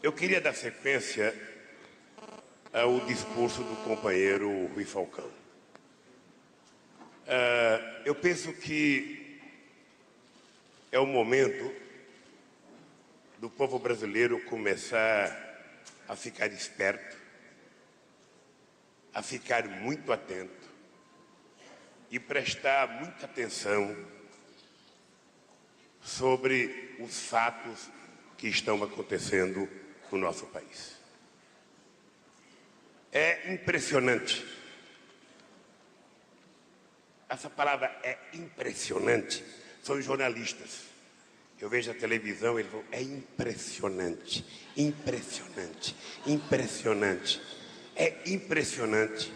Eu queria dar sequência ao discurso do companheiro Rui Falcão. Eu penso que é o momento do povo brasileiro começar a ficar esperto, a ficar muito atento e prestar muita atenção sobre os fatos que estão acontecendo no nosso país. É impressionante. Essa palavra é impressionante. São jornalistas. Eu vejo a televisão, eles falam, é impressionante, impressionante, impressionante. É impressionante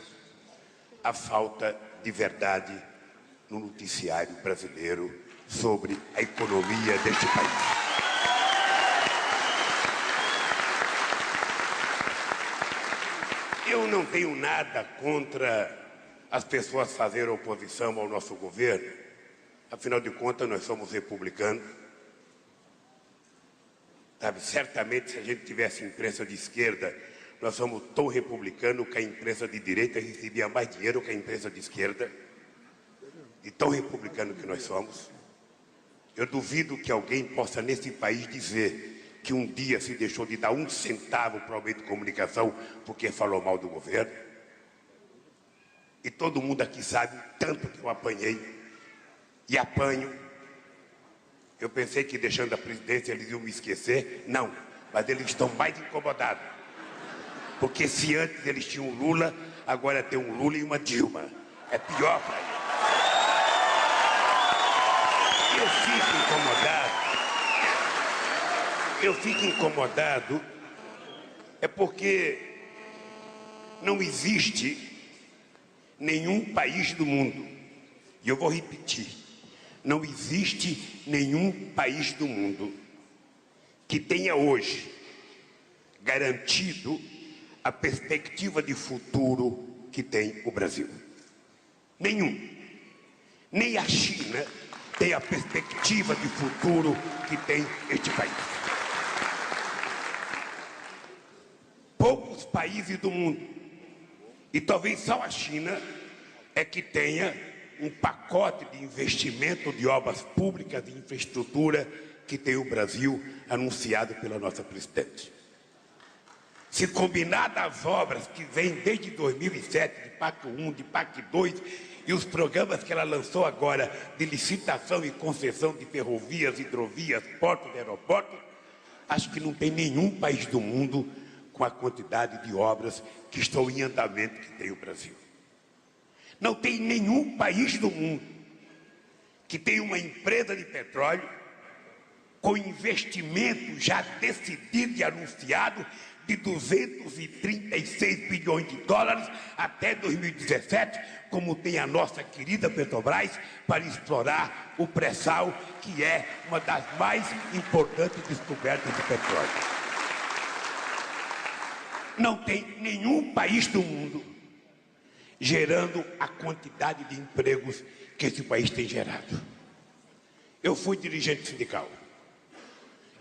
a falta de verdade no noticiário brasileiro sobre a economia deste país. Eu não tenho nada contra as pessoas fazerem oposição ao nosso governo. Afinal de contas, nós somos republicanos. Sabe, certamente, se a gente tivesse imprensa de esquerda, nós somos tão republicanos que a imprensa de direita recebia mais dinheiro que a imprensa de esquerda. E tão republicano que nós somos. Eu duvido que alguém possa, nesse país, dizer que um dia se deixou de dar 1 centavo para o meio de comunicação porque falou mal do governo. E todo mundo aqui sabe o tanto que eu apanhei e apanho. Eu pensei que deixando a presidência eles iam me esquecer. Não, mas eles estão mais incomodados. Porque se antes eles tinham um Lula, agora tem um Lula e uma Dilma. É pior para eles. Eu fico incomodado, é porque não existe nenhum país do mundo, e eu vou repetir, não existe nenhum país do mundo que tenha hoje garantido a perspectiva de futuro que tem o Brasil. Nenhum. Nem a China tem a perspectiva de futuro que tem este país. Poucos países do mundo, e talvez só a China, é que tenha um pacote de investimento de obras públicas, de infraestrutura, que tem o Brasil anunciado pela nossa presidente. Se combinar das obras que vêm desde 2007, de PAC 1, de PAC 2, e os programas que ela lançou agora de licitação e concessão de ferrovias, hidrovias, portos e aeroportos, acho que não tem nenhum país do mundo com a quantidade de obras que estão em andamento que tem o Brasil. Não tem nenhum país do mundo que tenha uma empresa de petróleo com investimento já decidido e anunciado de 236 bilhões de dólares até 2017, como tem a nossa querida Petrobras, para explorar o pré-sal, que é uma das mais importantes descobertas de petróleo. Não tem nenhum país do mundo gerando a quantidade de empregos que esse país tem gerado. Eu fui dirigente sindical.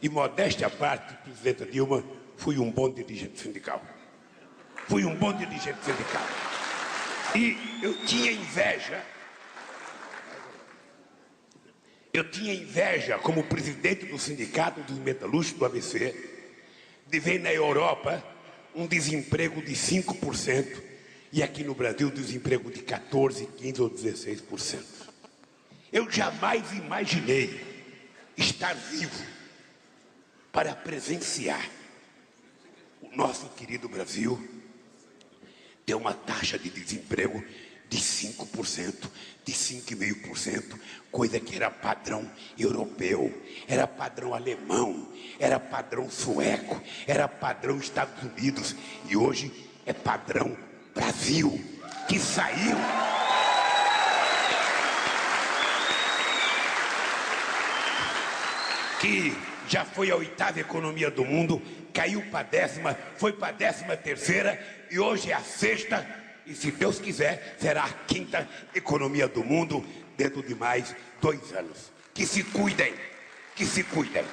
E, modéstia à parte, presidenta Dilma, fui um bom dirigente sindical. Fui um bom dirigente sindical. E eu tinha inveja. Eu tinha inveja, como presidente do sindicato dos metalúrgicos do ABC, de ver na Europa um desemprego de 5% e aqui no Brasil um desemprego de 14%, 15% ou 16%. Eu jamais imaginei estar vivo para presenciar o nosso querido Brasil ter uma taxa de desemprego de 5%, de 5,5%, coisa que era padrão europeu, era padrão alemão, era padrão sueco, era padrão Estados Unidos, e hoje é padrão Brasil, que saiu que já foi a 8ª economia do mundo, caiu para a 10ª, foi para a 13ª e hoje é a 6ª, e se Deus quiser, será a 5ª economia do mundo dentro de mais 2 anos. Que se cuidem, que se cuidem.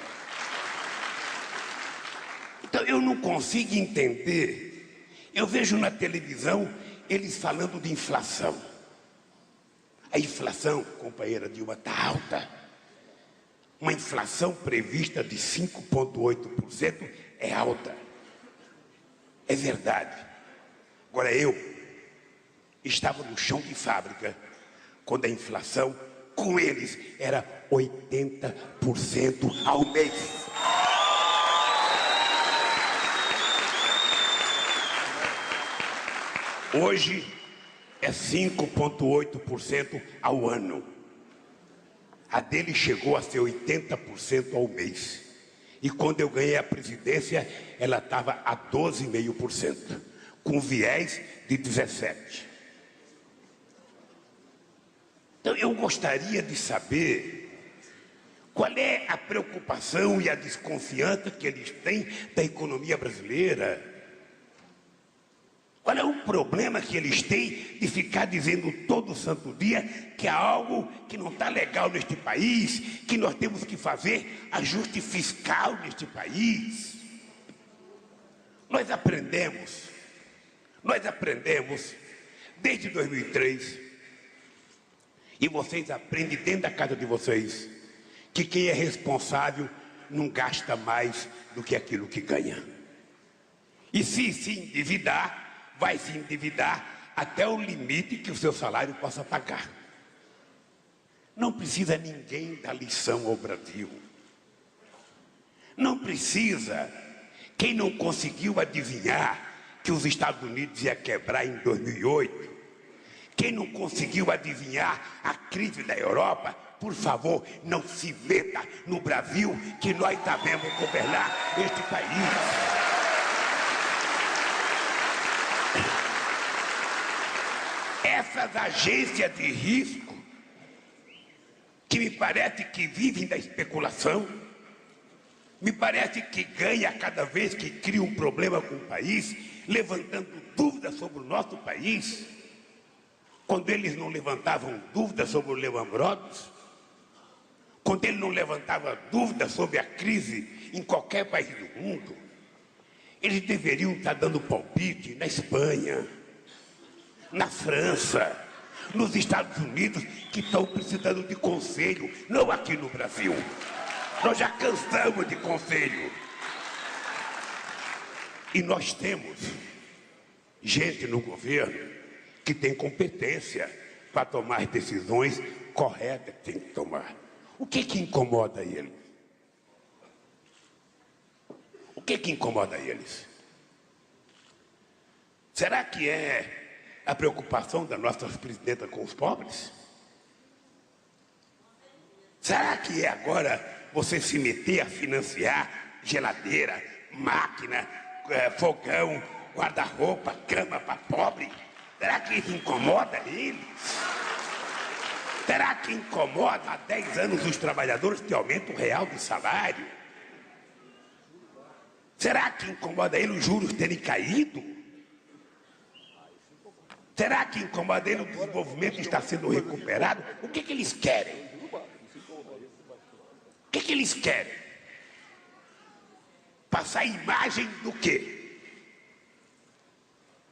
Então eu não consigo entender. Eu vejo na televisão eles falando de inflação. A inflação, companheira Dilma, está alta. Uma inflação prevista de 5,8% é alta. É verdade. Agora eu estava no chão de fábrica quando a inflação com eles era 80% ao mês. Hoje é 5,8% ao ano. A dele chegou a ser 80% ao mês. E quando eu ganhei a presidência, ela estava a 12,5%, com viés de 17%. Então eu gostaria de saber qual é a preocupação e a desconfiança que eles têm da economia brasileira. Qual é o problema que eles têm de ficar dizendo todo santo dia que há algo que não está legal neste país, que nós temos que fazer ajuste fiscal neste país? Nós aprendemos desde 2003, e vocês aprendem dentro da casa de vocês, que quem é responsável não gasta mais do que aquilo que ganha. E se endividar, vai se endividar até o limite que o seu salário possa pagar. Não precisa ninguém dar lição ao Brasil. Não precisa. Quem não conseguiu adivinhar que os Estados Unidos ia quebrar em 2008, quem não conseguiu adivinhar a crise da Europa, por favor, não se meta no Brasil, que nós sabemos governar este país. Essas agências de risco, que me parece que vivem da especulação, me parece que ganha cada vez que cria um problema com o país, levantando dúvidas sobre o nosso país, quando eles não levantavam dúvidas sobre o Lehman Brothers, quando ele não levantava dúvidas sobre a crise em qualquer país do mundo, eles deveriam estar dando palpite na Espanha, na França, nos Estados Unidos, que estão precisando de conselho, não aqui no Brasil. Nós já cansamos de conselho. E nós temos gente no governo que tem competência para tomar as decisões corretas que tem que tomar. O que incomoda eles? O que incomoda eles? Será que é a preocupação da nossa presidenta com os pobres? Será que é agora você se meter a financiar geladeira, máquina, fogão, guarda-roupa, cama para pobre? Será que isso incomoda eles? Será que incomoda há 10 anos os trabalhadores ter aumento real de salário? Será que incomoda eles os juros terem caído? Será que incomoda ele o desenvolvimento está sendo recuperado? O que eles querem? O que eles querem? Passar imagem do quê?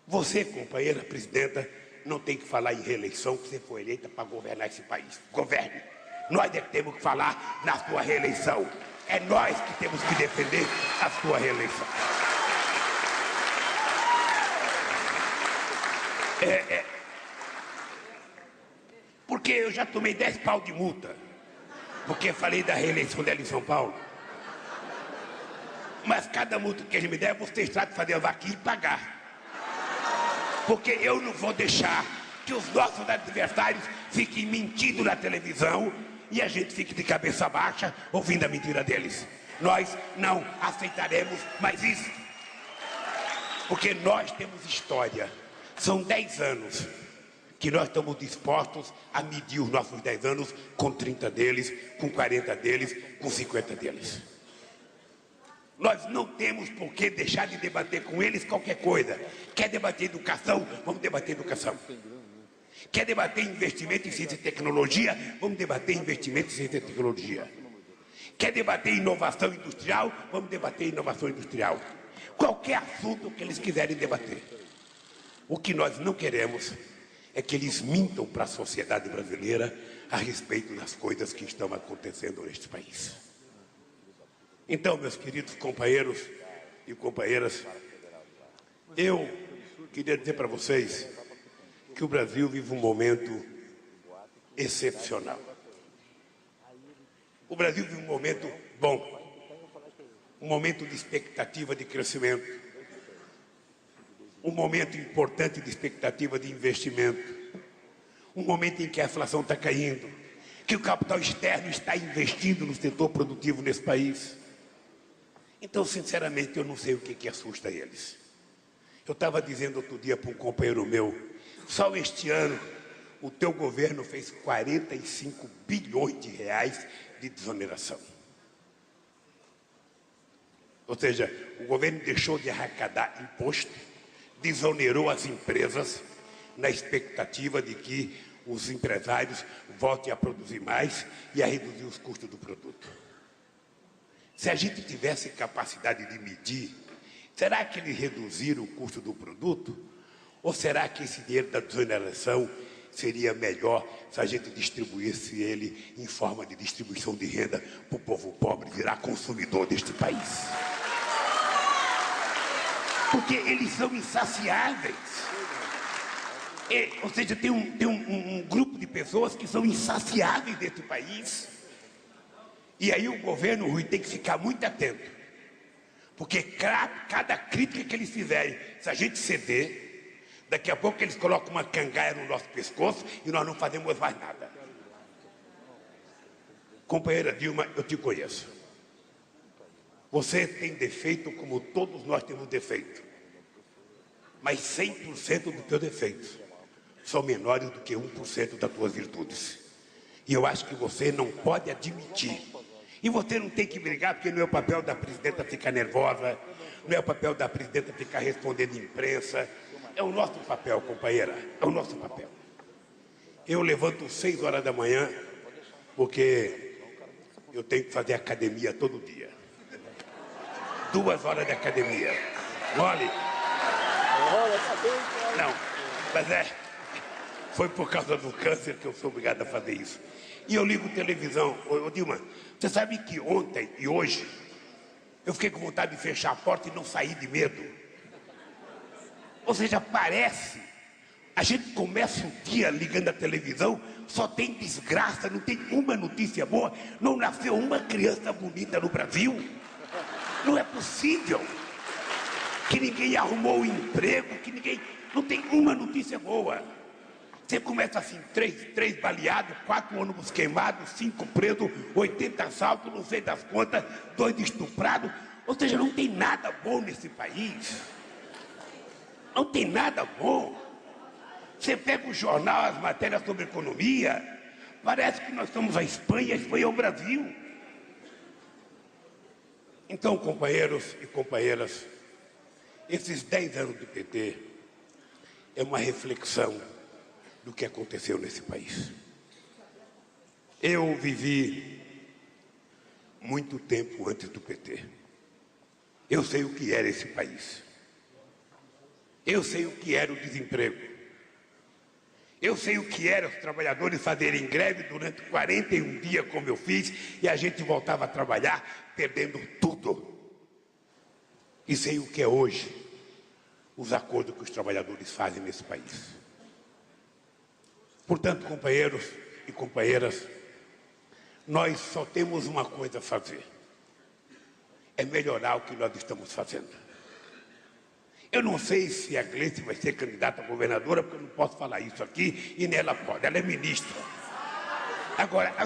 Você, companheira presidenta, não tem que falar em reeleição, que você foi eleita para governar esse país. Governe. Nós é que temos que falar na sua reeleição. É nós que temos que defender a sua reeleição. Porque eu já tomei 10 pau de multa, porque falei da reeleição dela em São Paulo. Mas cada multa que eles me der, vocês tratam de fazer a vaquinha e pagar. Porque eu não vou deixar que os nossos adversários fiquem mentindo na televisão e a gente fique de cabeça baixa ouvindo a mentira deles. Nós não aceitaremos mais isso. Porque nós temos história. São 10 anos que nós estamos dispostos a medir os nossos 10 anos com 30 deles, com 40 deles, com 50 deles. Nós não temos por que deixar de debater com eles qualquer coisa. Quer debater educação? Vamos debater educação. Quer debater investimento em ciência e tecnologia? Vamos debater investimento em ciência e tecnologia. Quer debater inovação industrial? Vamos debater inovação industrial. qualquer assunto que eles quiserem debater. O que nós não queremos é que eles mintam para a sociedade brasileira a respeito das coisas que estão acontecendo neste país. Então, meus queridos companheiros e companheiras, eu queria dizer para vocês que o Brasil vive um momento excepcional. O Brasil vive um momento bom, um momento de expectativa de crescimento, um momento importante de expectativa de investimento, um momento em que a inflação está caindo, que o capital externo está investindo no setor produtivo nesse país. Então, sinceramente, eu não sei o que assusta eles. Eu estava dizendo outro dia para um companheiro meu, só este ano o teu governo fez 45 bilhões de reais de desoneração. Ou seja, o governo deixou de arrecadar imposto, desonerou as empresas na expectativa de que os empresários voltem a produzir mais e a reduzir os custos do produto. Se a gente tivesse capacidade de medir, será que eles reduziram o custo do produto? Ou será que esse dinheiro da desoneração seria melhor se a gente distribuísse ele em forma de distribuição de renda para o povo pobre virar consumidor deste país? Porque eles são insaciáveis. Ou seja, tem um grupo de pessoas que são insaciáveis desse país. E aí o governo, Rui, tem que ficar muito atento. Porque cada crítica que eles fizerem, se a gente ceder, daqui a pouco eles colocam uma cangaia no nosso pescoço e nós não fazemos mais nada. Companheira Dilma, eu te conheço. Você tem defeito como todos nós temos defeito. Mas 100% dos teus defeitos são menores do que 1% das tuas virtudes. E eu acho que você não pode admitir. E você não tem que brigar, porque não é o papel da presidenta ficar nervosa, não é o papel da presidenta ficar respondendo imprensa. É o nosso papel, companheira, é o nosso papel. Eu levanto 6 horas da manhã, porque eu tenho que fazer academia todo dia. 2 horas de academia. Olha. Não, mas foi por causa do câncer que eu sou obrigado a fazer isso. E eu ligo televisão. Ô Dilma, você sabe que ontem e hoje eu fiquei com vontade de fechar a porta e não sair de medo. Ou seja, parece, a gente começa o dia ligando a televisão, só tem desgraça, não tem uma notícia boa, não nasceu uma criança bonita no Brasil. Não é possível que ninguém arrumou um emprego, que ninguém... Não tem uma notícia boa. Você começa assim, 3 baleados, 4 ônibus queimados, 5 presos, 80 assaltos, não sei das contas, 2 estuprados. Ou seja, não tem nada bom nesse país. Não tem nada bom. Você pega o jornal, as matérias sobre economia, parece que nós somos a Espanha é o Brasil. Então, companheiros e companheiras, esses 10 anos do PT é uma reflexão do que aconteceu nesse país. Eu vivi muito tempo antes do PT. Eu sei o que era esse país. Eu sei o que era o desemprego. Eu sei o que era os trabalhadores fazerem greve durante 41 dias, como eu fiz, e a gente voltava a trabalhar perdendo tudo. E sei o que é hoje os acordos que os trabalhadores fazem nesse país. Portanto, companheiros e companheiras, nós só temos uma coisa a fazer. É melhorar o que nós estamos fazendo. Eu não sei se a Gleice vai ser candidata a governadora, porque eu não posso falar isso aqui, e nem ela pode, ela é ministra. Agora, a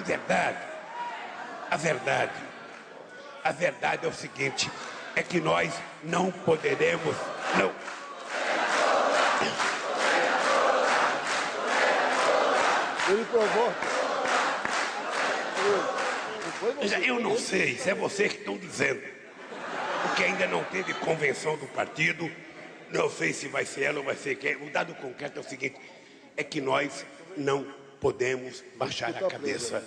verdade é o seguinte, é que nós não poderemos, não. Ele provou. Eu não sei, se é vocês que estão dizendo, porque ainda não teve convenção do partido, não sei se vai ser ela ou vai ser quem. O dado concreto é o seguinte, é que nós não podemos baixar a cabeça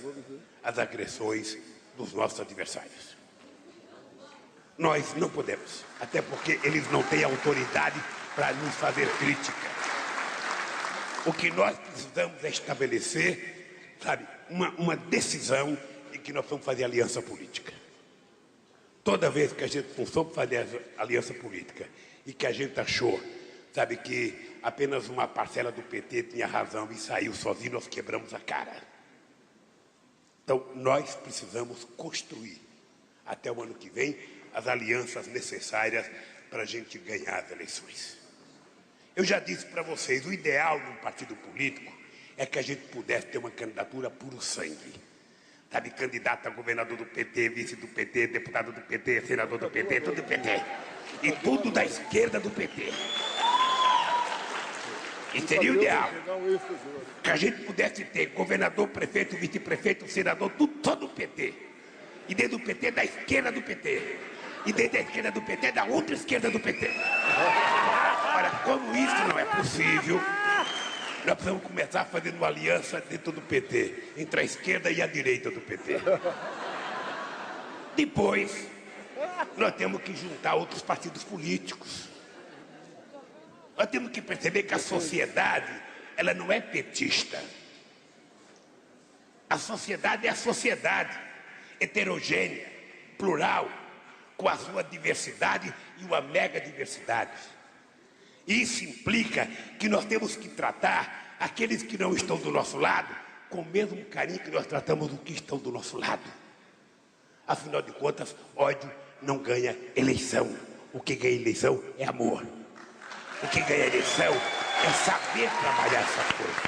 às agressões dos nossos adversários. Nós não podemos, até porque eles não têm autoridade para nos fazer crítica. O que nós precisamos é estabelecer, sabe, uma decisão em que nós vamos fazer aliança política. Toda vez que a gente não soube fazer aliança política e que a gente achou, sabe, que apenas uma parcela do PT tinha razão e saiu sozinho, nós quebramos a cara. Então, nós precisamos construir, até o ano que vem, as alianças necessárias para a gente ganhar as eleições. Eu já disse para vocês, o ideal num partido político é que a gente pudesse ter uma candidatura puro sangue. Sabe, candidato a governador do PT, vice do PT, deputado do PT, senador do PT, tudo do PT. E tudo da esquerda do PT. E seria o ideal. Que a gente pudesse ter governador, prefeito, vice-prefeito, senador, tudo só do PT. E dentro do PT, da esquerda do PT. E dentro da esquerda do PT, da outra esquerda do PT. Ora, como isso não é possível, nós precisamos começar fazendo uma aliança dentro do PT, entre a esquerda e a direita do PT. Depois, nós temos que juntar outros partidos políticos. Nós temos que perceber que a sociedade, ela não é petista. A sociedade é a sociedade, heterogênea, plural, com a sua diversidade e uma mega diversidade. Isso implica que nós temos que tratar aqueles que não estão do nosso lado com o mesmo carinho que nós tratamos os que estão do nosso lado. Afinal de contas, ódio não ganha eleição. O que ganha eleição é amor. O que ganha eleição é saber trabalhar essa coisa.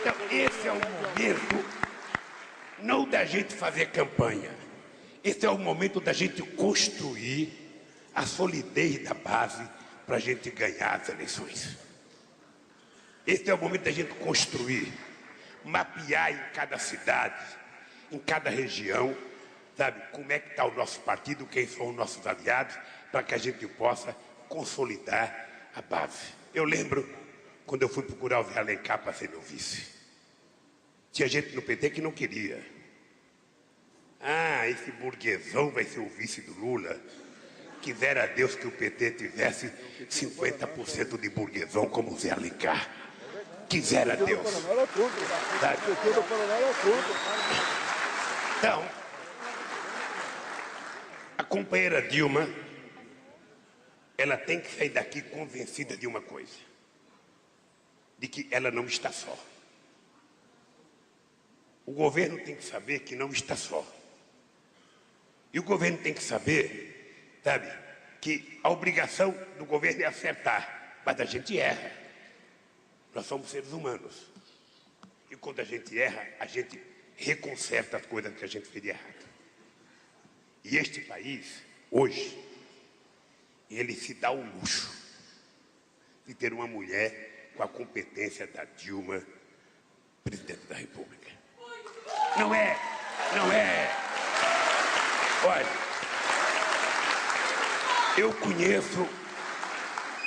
Então, esse é o momento não da gente fazer campanha. Esse é o momento da gente construir a solidez da base para a gente ganhar as eleições. Esse é o momento da gente construir, mapear em cada cidade, em cada região, sabe, como é que está o nosso partido, quem são os nossos aliados, para que a gente possa consolidar a base. Eu lembro, quando eu fui procurar o Zé Alencar para ser meu vice, tinha gente no PT que não queria. Ah, esse burguesão vai ser o vice do Lula. Quisera Deus que o PT tivesse 50% de burguesão como o Zé Alencar. Quisera Deus. Então, a companheira Dilma, ela tem que sair daqui convencida de uma coisa. De que ela não está só. O governo tem que saber que não está só. E o governo tem que saber, sabe, que a obrigação do governo é acertar, mas a gente erra. Nós somos seres humanos. E quando a gente erra, a gente reconserta as coisas que a gente fez de errado. E este país, hoje, ele se dá o luxo de ter uma mulher com a competência da Dilma, presidente da República. Não é. Olha,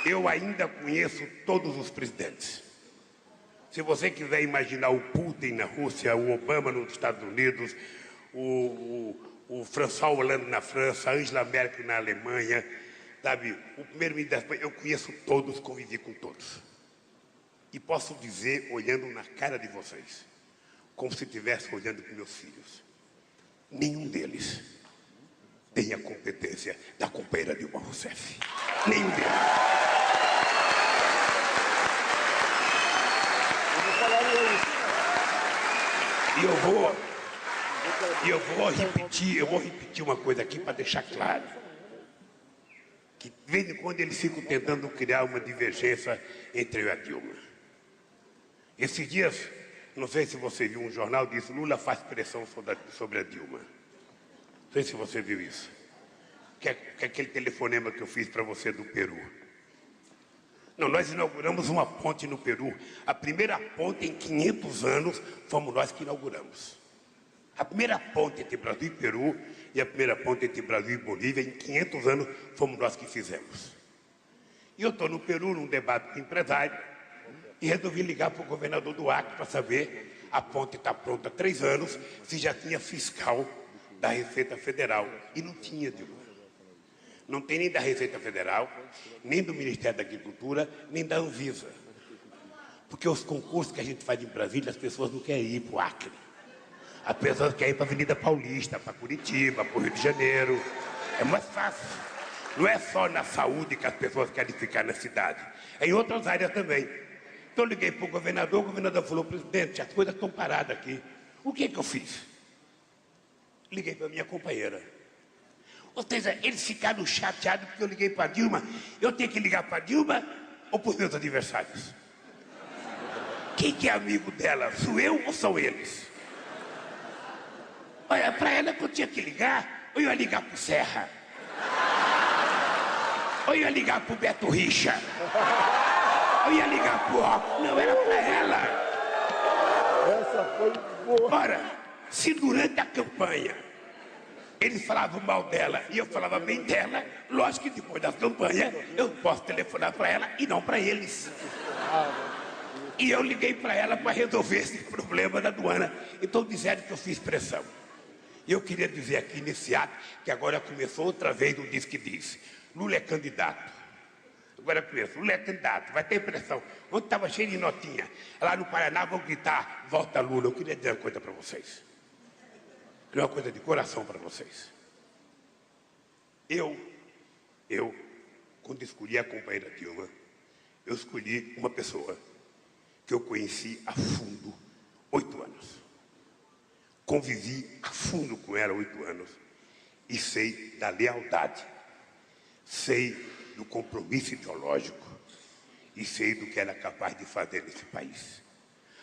eu ainda conheço todos os presidentes. Se você quiser imaginar o Putin na Rússia, o Obama nos Estados Unidos, o François Hollande na França, a Angela Merkel na Alemanha, sabe, o primeiro-ministro da Espanha, eu conheço todos, convivi com todos. E posso dizer, olhando na cara de vocês, como se estivesse olhando para meus filhos, nenhum deles tem a competência da companheira Dilma Rousseff. Nenhum deles. E eu vou repetir uma coisa aqui para deixar claro. Que de vez em quando eles ficam tentando criar uma divergência entre eu e a Dilma. Esses dias, não sei se você viu um jornal, diz Lula faz pressão sobre a Dilma. Não sei se você viu isso. Que é aquele telefonema que eu fiz para você do Peru. Não, nós inauguramos uma ponte no Peru. A primeira ponte em 500 anos fomos nós que inauguramos. A primeira ponte entre Brasil e Peru e a primeira ponte entre Brasil e Bolívia, em 500 anos, fomos nós que fizemos. E eu estou no Peru, num debate com empresário, e resolvi ligar para o governador do Acre para saber, a ponte está pronta há 3 anos, se já tinha fiscal da Receita Federal. E não tinha, Dilma. Não tem nem da Receita Federal, nem do Ministério da Agricultura, nem da Anvisa. Porque os concursos que a gente faz em Brasília, as pessoas não querem ir para o Acre. As pessoas querem ir para a Avenida Paulista, para Curitiba, para o Rio de Janeiro. É mais fácil. Não é só na saúde que as pessoas querem ficar na cidade. É em outras áreas também. Então eu liguei para o governador falou, presidente, as coisas estão paradas aqui. O que eu fiz? Liguei para minha companheira. Ou seja, eles ficaram chateados porque eu liguei para a Dilma. Eu tenho que ligar para a Dilma ou para os meus adversários? Quem que é amigo dela? Sou eu ou são eles? Olha, para ela que eu tinha que ligar, ou eu ia ligar para o Serra, ou eu ia ligar para o Beto Richa, ou eu ia ligar para o Rock. Não, era para ela. Essa foi boa. Ora, se durante a campanha eles falavam mal dela e eu falava bem dela, lógico que depois da campanha eu posso telefonar para ela e não para eles. E eu liguei para ela para resolver esse problema da aduana. Então disseram que eu fiz pressão. E eu queria dizer aqui nesse ato, que agora começou outra vez o Diz que Diz. Lula é candidato. Agora começou, Lula é candidato, vai ter pressão. Ontem estava cheio de notinha. Lá no Paraná vão gritar, volta Lula. Eu queria dizer uma coisa para vocês. Uma coisa de coração para vocês. Eu, quando escolhi a companheira Dilma, eu escolhi uma pessoa que eu conheci a fundo 8 anos. Convivi a fundo com ela 8 anos e sei da lealdade, sei do compromisso ideológico e sei do que ela é capaz de fazer nesse país.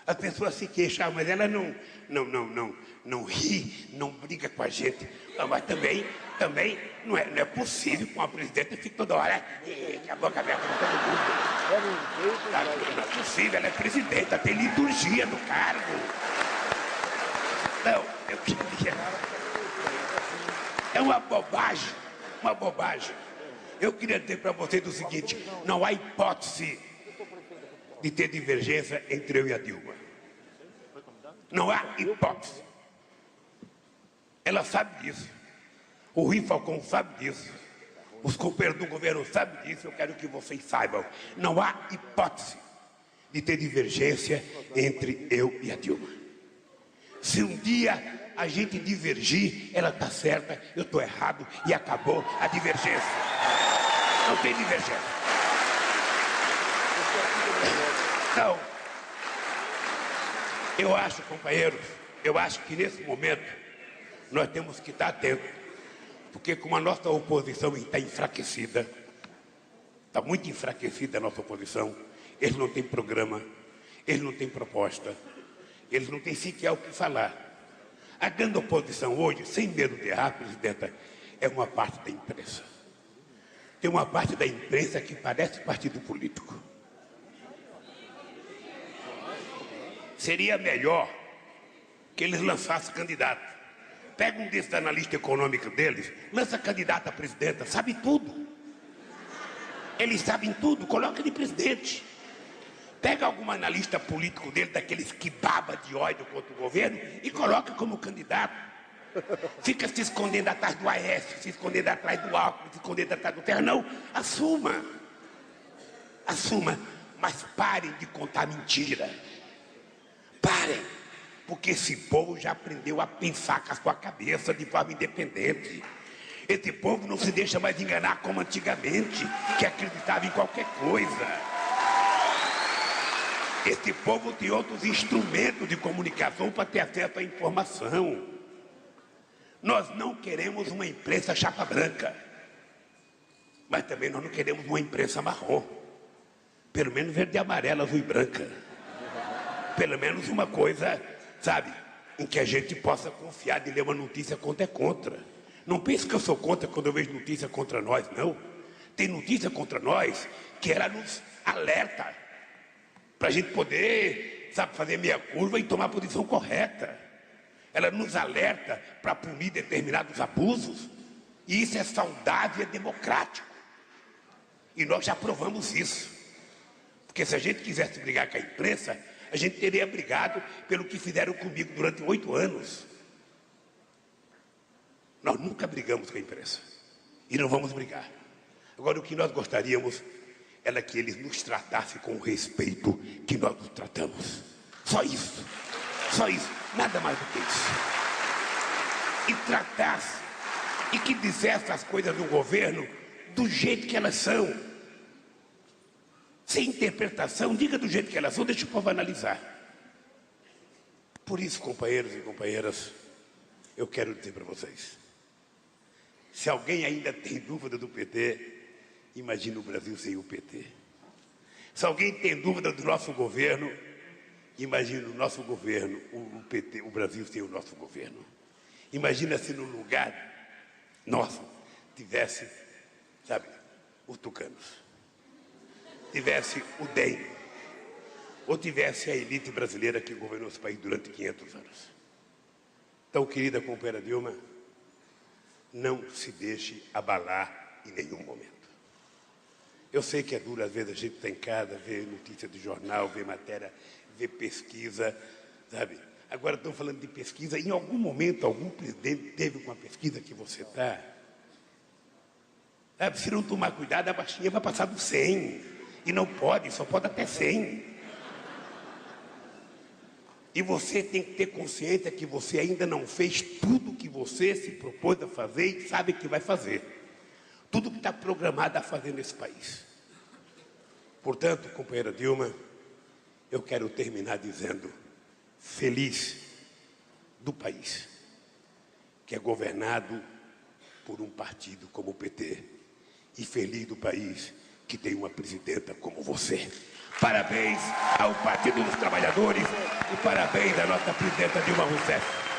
As pessoas se queixam, mas ela não ri, não briga com a gente. Mas também não é possível que uma presidenta fique toda hora com a boca aberta com todo mundo. Não é possível, ela é presidenta, tem liturgia do cargo. Não, eu queria... É uma bobagem. Eu queria dizer para vocês o seguinte, não há hipótese de ter divergência entre eu e a Dilma. Não há hipótese. Ela sabe disso. O Rui Falcão sabe disso. Os companheiros do governo sabem disso. Eu quero que vocês saibam. Não há hipótese de ter divergência entre eu e a Dilma. Se um dia a gente divergir, ela está certa, eu estou errado e acabou a divergência. Não tem divergência. Então, eu acho, companheiros, que nesse momento nós temos que estar atentos, porque como a nossa oposição está enfraquecida, está muito enfraquecida a nossa oposição, eles não têm programa, eles não têm proposta, eles não têm sequer o que falar. A grande oposição hoje, sem medo de errar, presidenta, é uma parte da imprensa. Tem uma parte da imprensa que parece partido político. Seria melhor que eles lançassem candidato. Pega um desses analistas econômicos deles, lança candidato a presidenta, sabe tudo. Eles sabem tudo, coloca de presidente. Pega algum analista político dele, daqueles que baba de ódio contra o governo, e coloca como candidato. Fica se escondendo atrás do Aécio, se escondendo atrás do Alckmin, se escondendo atrás do Terra. Não, assuma. Assuma, mas parem de contar mentira. Parem, porque esse povo já aprendeu a pensar com a sua cabeça de forma independente. Esse povo não se deixa mais enganar como antigamente, que acreditava em qualquer coisa. Esse povo tem outros instrumentos de comunicação para ter acesso à informação. Nós não queremos uma imprensa chapa branca, mas também nós não queremos uma imprensa marrom. Pelo menos verde e amarela, azul e branca. Pelo menos uma coisa, sabe, em que a gente possa confiar de ler uma notícia quando é contra. Não pense que eu sou contra quando eu vejo notícia contra nós, não. Tem notícia contra nós que ela nos alerta para a gente poder, sabe, fazer meia curva e tomar a posição correta. Ela nos alerta para punir determinados abusos. E isso é saudável e é democrático. E nós já provamos isso. Porque se a gente quisesse brigar com a imprensa, a gente teria brigado pelo que fizeram comigo durante 8 anos. Nós nunca brigamos com a imprensa. E não vamos brigar. Agora, o que nós gostaríamos era que eles nos tratassem com o respeito que nós nos tratamos. Só isso. Só isso. Nada mais do que isso. E tratasse, e que dissesse as coisas do governo do jeito que elas são. Sem interpretação, diga do jeito que elas são, deixa o povo analisar. Por isso, companheiros e companheiras, eu quero dizer para vocês, se alguém ainda tem dúvida do PT, imagine o Brasil sem o PT. Se alguém tem dúvida do nosso governo, imagine o nosso governo, o PT, o Brasil sem o nosso governo. Imagina se no lugar nosso tivesse, sabe, os tucanos, tivesse o DEM, ou tivesse a elite brasileira que governou esse país durante 500 anos. Então, querida companheira Dilma, não se deixe abalar em nenhum momento. Eu sei que é duro, às vezes a gente está em casa, vê notícia de jornal, vê matéria, vê pesquisa, sabe? Agora estão falando de pesquisa, em algum momento algum presidente teve com a pesquisa que você está? Sabe? Se não tomar cuidado, a baixinha vai passar do 100. E não pode, só pode até 100. E você tem que ter consciência que você ainda não fez tudo que você se propôs a fazer e sabe que vai fazer. Tudo que está programado a fazer nesse país. Portanto, companheira Dilma, eu quero terminar dizendo, feliz do país, que é governado por um partido como o PT, e feliz do país que tem uma presidenta como você. Parabéns ao Partido dos Trabalhadores e parabéns à nossa presidenta Dilma Rousseff.